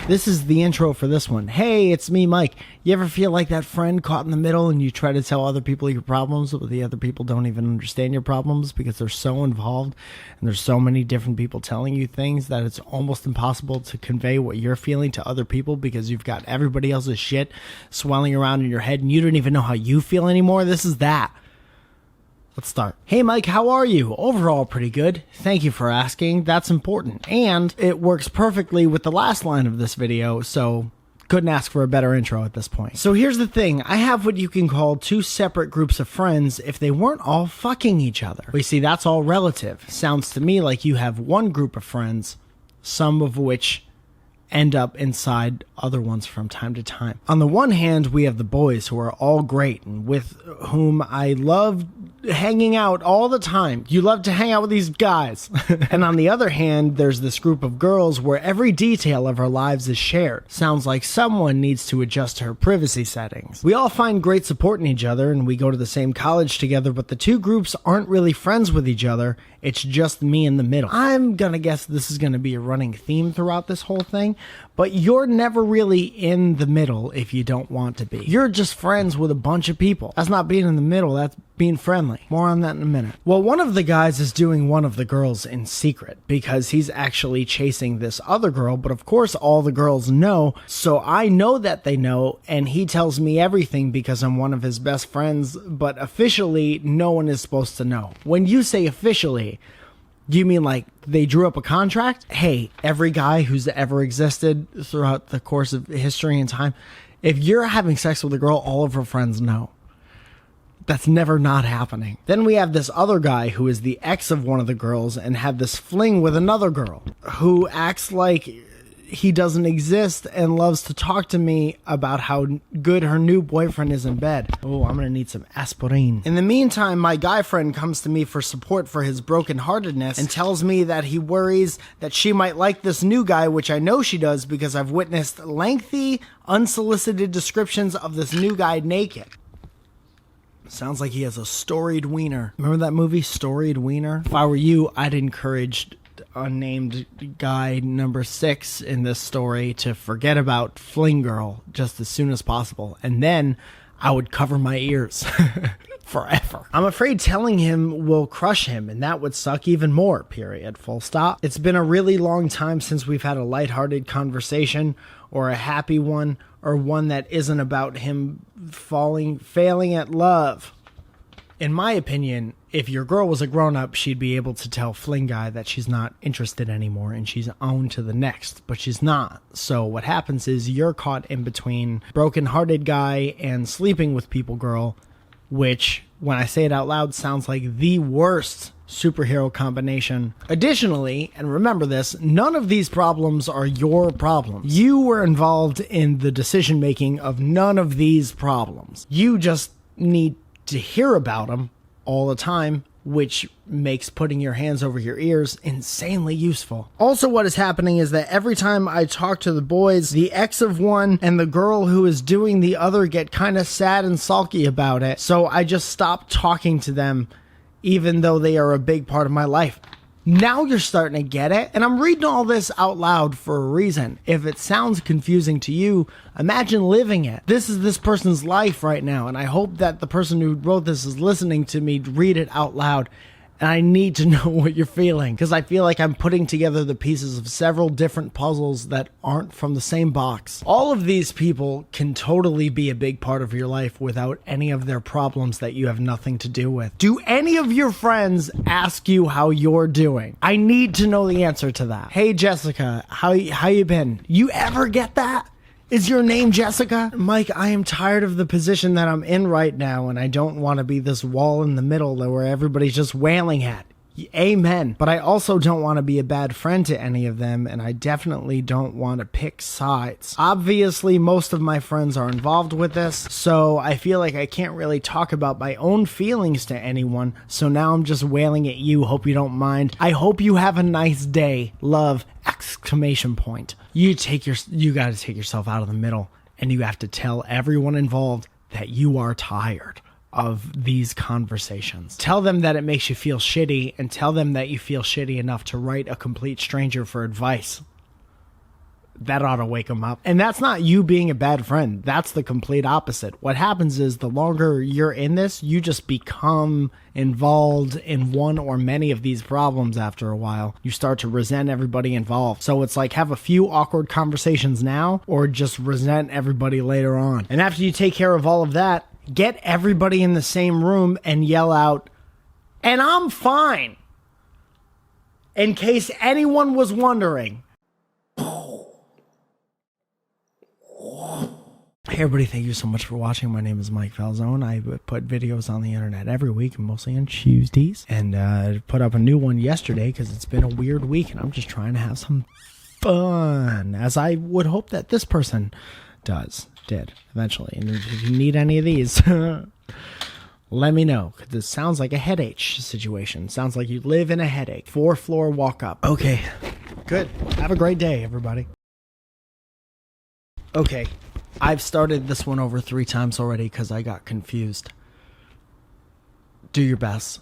This is the intro for this one. Hey, it's me, Mike. You ever feel like that friend caught in the middle and you try to tell other people your problems, but the other people don't even understand your problems because they're so involved and there's so many different people telling you things that it's almost impossible to convey what you're feeling to other people because you've got everybody else's shit swelling around in your head and you don't even know how you feel anymore? This is that. Let's start. Hey Mike, how are you? Overall pretty good. Thank you for asking. That's important. And it works perfectly with the last line of this video, so couldn't ask for a better intro at this point. So here's the thing. I have what you can call two separate groups of friends if they weren't all fucking each other. We see that's all relative. Sounds to me like you have one group of friends, some of which end up inside other ones from time to time. On the one hand, we have the boys who are all great and with whom I love hanging out all the time. You love to hang out with these guys. And on the other hand, there's this group of girls where every detail of our lives is shared. Sounds like someone needs to adjust her privacy settings. We all find great support in each other and we go to the same college together, but the two groups aren't really friends with each other. It's just me in the middle. I'm gonna guess this is gonna be a running theme throughout this whole thing, but you're never really in the middle if you don't want to be. You're just friends with a bunch of people. That's not being in the middle, that's being friendly. More on that in a minute. Well, one of the guys is doing one of the girls in secret because he's actually chasing this other girl, but of course all the girls know, so I know that they know, and he tells me everything because I'm one of his best friends, but officially no one is supposed to know. When you say officially, you mean like they drew up a contract? Hey, every guy who's ever existed throughout the course of history and time, if you're having sex with a girl, all of her friends know. That's never not happening. Then we have this other guy who is the ex of one of the girls and had this fling with another girl who acts like he doesn't exist and loves to talk to me about how good her new boyfriend is in bed. Oh, I'm gonna need some aspirin. In the meantime, my guy friend comes to me for support for his brokenheartedness and tells me that he worries that she might like this new guy, which I know she does because I've witnessed lengthy, unsolicited descriptions of this new guy naked. Sounds like he has a storied wiener. Remember that movie, Storied Wiener? If I were you, I'd encourage unnamed guy number 6 in this story to forget about Fling Girl just as soon as possible. And then I would cover my ears forever. I'm afraid telling him will crush him, and that would suck even more, period, full stop. It's been a really long time since we've had a lighthearted conversation or a happy one or one that isn't about him failing at love. In my opinion, if your girl was a grown-up, she'd be able to tell Fling Guy that she's not interested anymore and she's on to the next, but she's not. So what happens is you're caught in between broken-hearted guy and sleeping with people girl, which, when I say it out loud, sounds like the worst superhero combination. Additionally, and remember this, none of these problems are your problems. You were involved in the decision-making of none of these problems. You just need to hear about them all the time, which makes putting your hands over your ears insanely useful. Also, what is happening is that every time I talk to the boys, the ex of one and the girl who is doing the other get kind of sad and sulky about it, so I just stop talking to them even though they are a big part of my life. Now you're starting to get it, and I'm reading all this out loud for a reason. If it sounds confusing to you, imagine living it. This is this person's life right now, and I hope that the person who wrote this is listening to me read it out loud. And I need to know what you're feeling, because I feel like I'm putting together the pieces of several different puzzles that aren't from the same box. All of these people can totally be a big part of your life without any of their problems that you have nothing to do with. Do any of your friends ask you how you're doing? I need to know the answer to that. Hey Jessica, how you been? You ever get that? Is your name Jessica? Mike, I am tired of the position that I'm in right now, and I don't want to be this wall in the middle where everybody's just wailing at. Amen. But I also don't want to be a bad friend to any of them, and I definitely don't want to pick sides. Obviously, most of my friends are involved with this, so I feel like I can't really talk about my own feelings to anyone, so now I'm just wailing at you. Hope you don't mind. I hope you have a nice day. Love! Exclamation point. You gotta take yourself out of the middle, and you have to tell everyone involved that you are tired of these conversations. Tell them that it makes you feel shitty, and tell them that you feel shitty enough to write a complete stranger for advice. That ought to wake them up. And that's not you being a bad friend. That's the complete opposite. What happens is the longer you're in this, you just become involved in one or many of these problems after a while. You start to resent everybody involved. So it's like have a few awkward conversations now or just resent everybody later on. And after you take care of all of that, get everybody in the same room and yell out, "And I'm fine." In case anyone was wondering. Hey everybody, thank you so much for watching. My name is Mike Falzone. I put videos on the internet every week, mostly on Tuesdays. And put up a new one yesterday because it's been a weird week and I'm just trying to have some fun. As I would hope that this person did eventually. And if you need any of these, let me know. Because this sounds like a headache situation. Sounds like you live in a headache. 4-floor walk up. Okay, good. Have a great day, everybody. Okay. I've started this one over 3 times already because I got confused. Do your best.